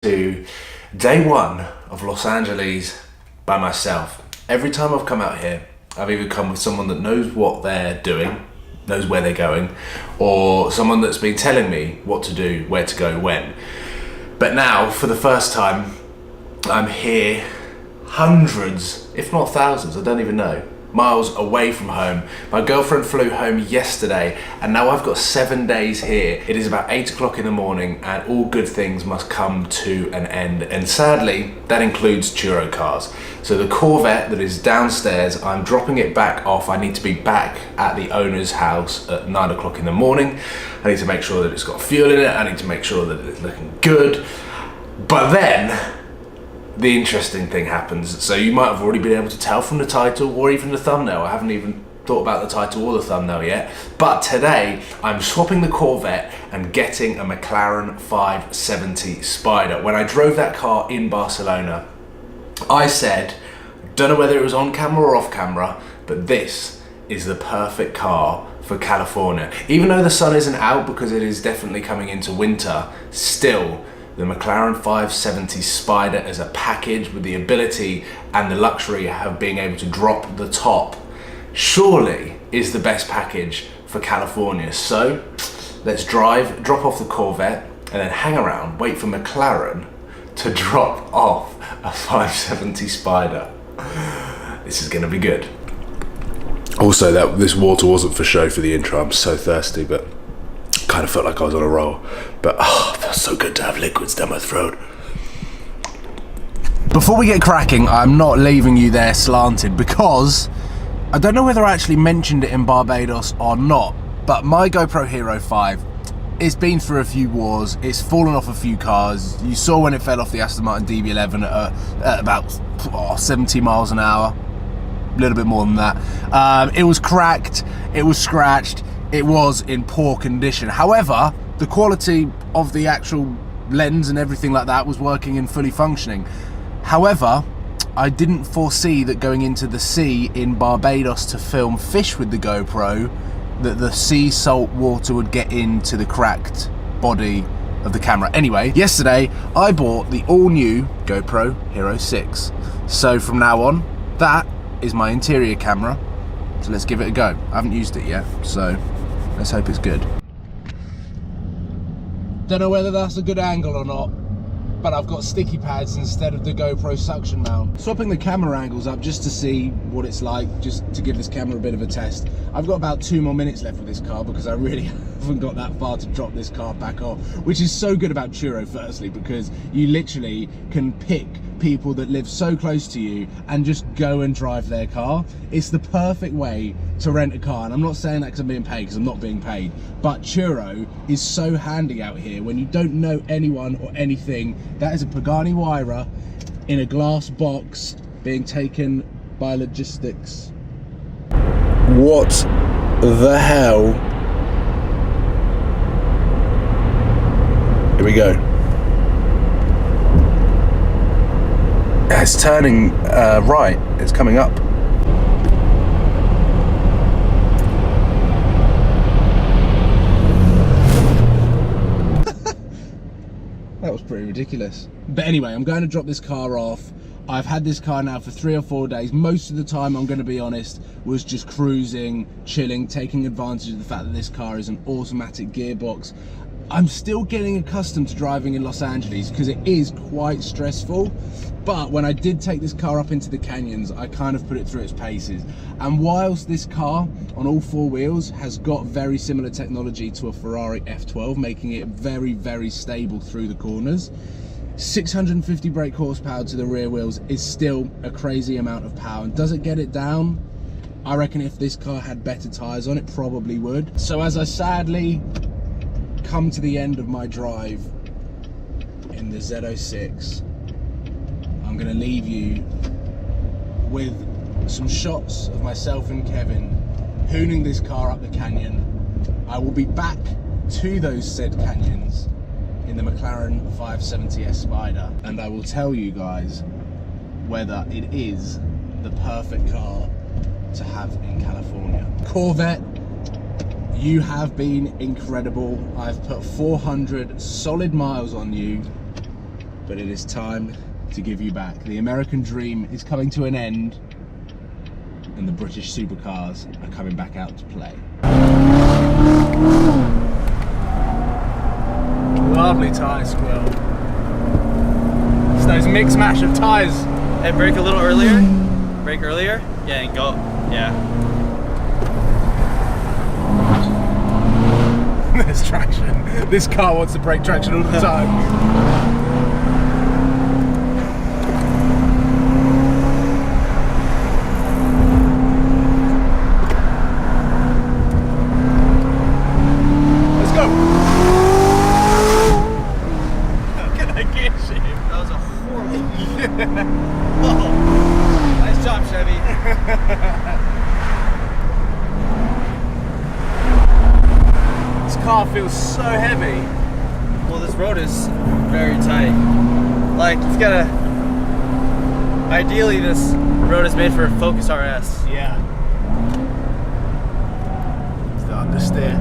To day one of Los Angeles by myself. Every time I've come out here, I've either come with someone that knows what they're doing, knows where they're going, or someone that's been telling me what to do, where to go, when. But now, for the first time, I'm here hundreds, if not thousands, I don't even know, miles away from home. My girlfriend flew home yesterday and now I've got 7 days here. It is about 8 o'clock in the morning and all good things must come to an end. And sadly, that includes Upercars. So the Corvette that is downstairs, I'm dropping it back off. I need to be back at the owner's house at 9 o'clock in the morning. I need to make sure that it's got fuel in it. I need to make sure that it's looking good. But then, the interesting thing happens. So you might have already been able to tell from the title or even the thumbnail. I haven't even thought about the title or the thumbnail yet. But today I'm swapping the Corvette and getting a McLaren 570 Spider. When I drove that car in Barcelona, I said, don't know whether it was on camera or off camera, but this is the perfect car for California. Even though the sun isn't out because it is definitely coming into winter, still, the McLaren 570 Spider as a package with the ability and the luxury of being able to drop the top surely is the best package for California. So let's drop off the Corvette and then hang around, wait for McLaren to drop off a 570 Spider. This is going to be good. Also, this water wasn't for show for the intro. I'm so thirsty, but kind of felt like I was on a roll. But it feels so good to have liquids down my throat. Before we get cracking, I'm not leaving you there slanted because I don't know whether I actually mentioned it in Barbados or not, but my GoPro Hero 5, it's been through a few wars, it's fallen off a few cars. You saw when it fell off the Aston Martin DB11 at about 70 miles an hour, a little bit more than that. It was cracked, it was scratched, it was in poor condition. However, the quality of the actual lens and everything like that was working and fully functioning. However, I didn't foresee that going into the sea in Barbados to film fish with the GoPro, that the sea salt water would get into the cracked body of the camera. Anyway, yesterday I bought the all-new GoPro Hero 6. So from now on, that is my interior camera. So let's give it a go. I haven't used it yet, so let's hope it's good. Don't know whether that's a good angle or not, but I've got sticky pads instead of the GoPro suction mount. Swapping the camera angles up just to see what it's like, just to give this camera a bit of a test. I've got about 2 more minutes left with this car because I really haven't got that far to drop this car back off, which is so good about Turo, firstly, because you literally can pick people that live so close to you and just go and drive their car. It's the perfect way to rent a car, and I'm not saying that because I'm being paid, because I'm not being paid, but Turo is so handy out here when you don't know anyone or anything. That is a Pagani Huayra in a glass box being taken by logistics. What the hell? Here we go. It's turning right, it's coming up. That was pretty ridiculous. But anyway, I'm going to drop this car off. I've had this car now for 3 or 4 days. Most of the time, I'm going to be honest, was just cruising, chilling, taking advantage of the fact that this car is an automatic gearbox. I'm still getting accustomed to driving in Los Angeles because it is quite stressful. But when I did take this car up into the canyons, I kind of put it through its paces. And whilst this car on all 4 wheels has got very similar technology to a Ferrari F12, making it very, very stable through the corners, 650 brake horsepower to the rear wheels is still a crazy amount of power. And does it get it down? I reckon if this car had better tyres on it, probably would. So as I sadly come to the end of my drive in the Z06, I'm going to leave you with some shots of myself and Kevin hooning this car up the canyon. I will be back to those said canyons in the McLaren 570S Spider, and I will tell you guys whether it is the perfect car to have in California. Corvette, you have been incredible. I've put 400 solid miles on you. but it is time to give you back. The American dream is coming to an end, and the British supercars are coming back out to play. Lovely tyre squill. It's those mixed mash of tyres. Hey, brake a little earlier. Brake earlier. Yeah, and go. Yeah. There's traction. This car wants to brake traction all the time. Nice job, Chevy. This car feels so heavy. Well, this road is very tight. Like, you've got to... Ideally, this road is made for a Focus RS. Yeah. It's the understeer.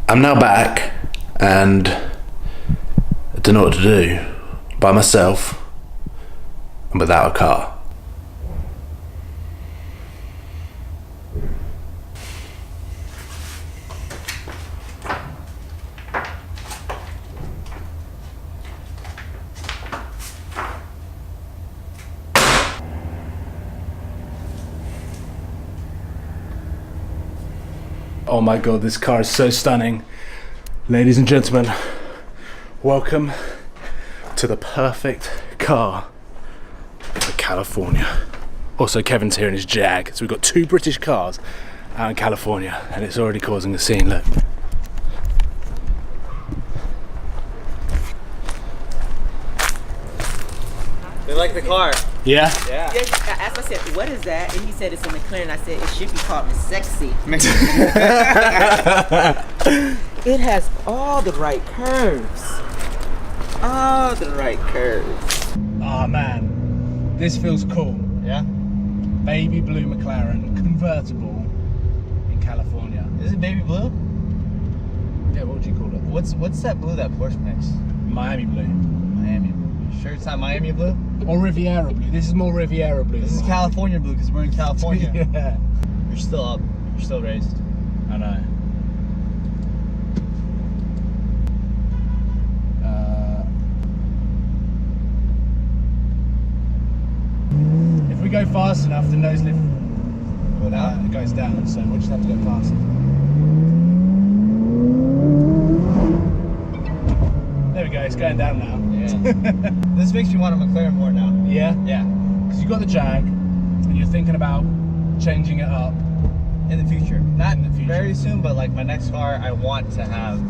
I'm now back, and I don't know what to do by myself and without a car. Oh my god, this car is so stunning. Ladies and gentlemen, welcome to the perfect car for California. Also, Kevin's here in his Jag. So we've got 2 British cars out in California, and it's already causing a scene, look. They like the car. Yeah? Yeah. Yes, I asked, I said, what is that? And he said it's a McLaren. I said, it should be called Miss Sexy. It has all the right curves. All the right curves. Oh man, this feels cool. Yeah? Baby blue McLaren, convertible in California. Is it baby blue? Yeah, what would you call it? What's that blue that Porsche makes? Miami blue. Miami blue. Sure it's not Miami blue? Or Riviera blue. This is more Riviera blue. This is California blue because we're in California. Yeah. You're still up. You're still raised. I know. If we go fast enough, the nose lift it goes down, so we'll just have to go faster. There we go, it's going down now. Yeah. This makes me want a McLaren more now. Yeah? Yeah. Because you've got the Jag, and you're thinking about changing it up. In the future. Not in the future. Very soon, but like my next car I want to have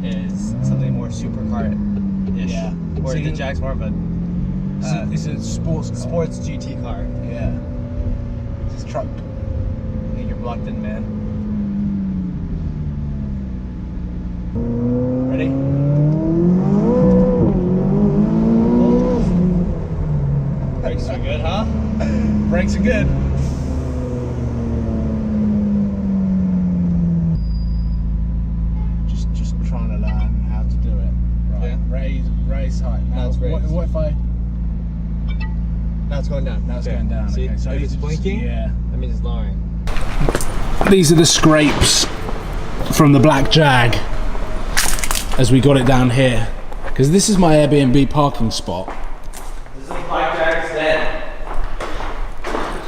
is something more supercar-ish. Yeah. Or So the Jag's more of a it's a sports car. sports GT car. Yeah. It's a truck. I think you're blocked in, man. Ready? Brakes are good, huh? Brakes are good. Just trying to learn how to do it. Right. Yeah. Raise height. Now it's raised. What if I? Now it's going down. Now it's going down. See, Okay, so if I it's need to blinking, yeah. that means it's lowering. These are the scrapes from the black Jag as we got it down here. Because this is my Airbnb parking spot. This is the Black Jag's den.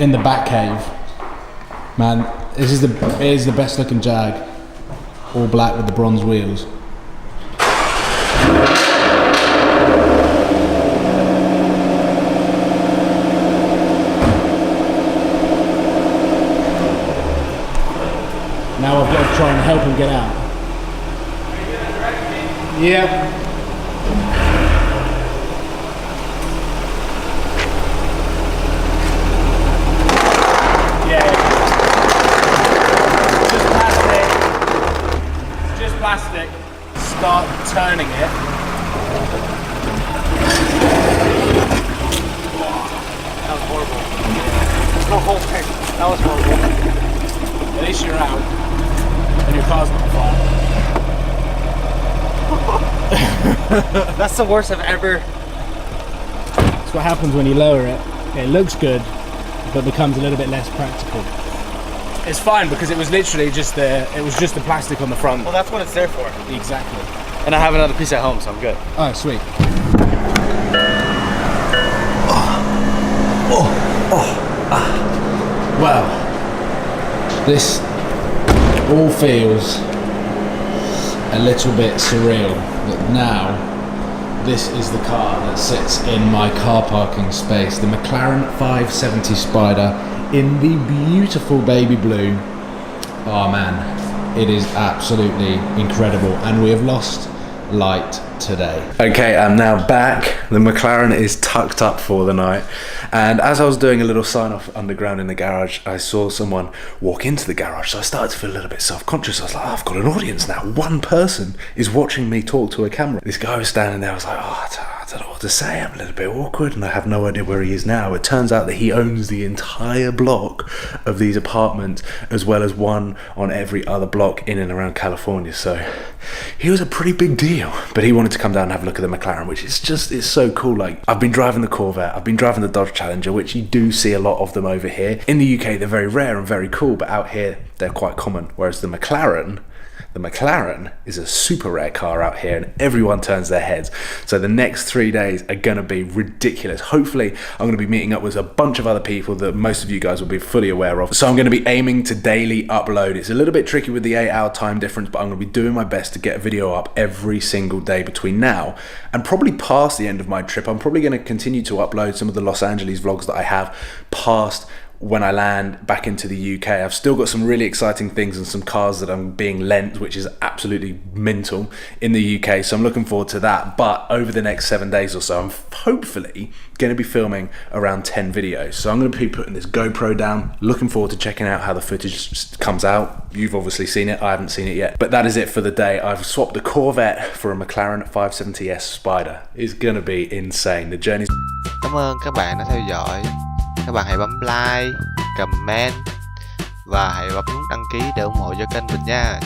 In the back cave. Man, it is the best looking Jag. All black with the bronze wheels. Now I've got to try and help him get out. Yep. Yeah. It's just plastic. Start turning it. That was horrible. There's no whole thing. That was horrible. At least you're out. car's not on fire. That's the worst I've ever. That's what happens when you lower it. It looks good, but becomes a little bit less practical. It's fine because it was literally just the plastic on the front. Well, that's what it's there for. Exactly. And I have another piece at home, so I'm good. Oh, sweet. Well, this all feels a little bit surreal that now this is the car that sits in my car parking space, the McLaren 570 Spider in the beautiful baby blue. Oh man, it is absolutely incredible, and we have lost light today. Okay, I'm now back. The McLaren is tucked up for the night, and as I was doing a little sign off underground in the garage, I saw someone walk into the garage, so I started to feel a little bit self-conscious. I was like, oh, I've got an audience now. One person is watching me talk to a camera. This guy was standing there. I was like, oh, I don't know what to say. I'm a little bit awkward and I have no idea where he is now. It turns out that he owns the entire block of these apartments, as well as one on every other block in and around California. So he was a pretty big deal, but he wanted to come down and have a look at the McLaren, which is just, it's so cool. Like, I've been driving the Corvette, I've been driving the Dodge Challenger, which you do see a lot of them over here. In the UK, they're very rare and very cool, but out here, they're quite common. Whereas the McLaren is a super rare car out here, and everyone turns their heads. So the next 3 days are gonna be ridiculous. Hopefully, I'm gonna be meeting up with a bunch of other people that most of you guys will be fully aware of. So I'm gonna be aiming to daily upload. It's a little bit tricky with the 8-hour time difference, but I'm gonna be doing my best to get a video up every single day between now and probably past the end of my trip. I'm probably gonna continue to upload some of the Los Angeles vlogs that I have past when I land back into the UK. I've still got some really exciting things and some cars that I'm being lent, which is absolutely mental in the UK. So I'm looking forward to that. But over the next 7 days or so, I'm hopefully going to be filming around 10 videos. So I'm going to be putting this GoPro down, looking forward to checking out how the footage comes out. You've obviously seen it, I haven't seen it yet. But that is it for the day. I've swapped a Corvette for a McLaren 570S Spider. It's going to be insane. The journey's... Cảm ơn các bạn đã theo dõi. Các bạn hãy bấm like, comment và hãy bấm nút đăng ký để ủng hộ cho kênh mình nha.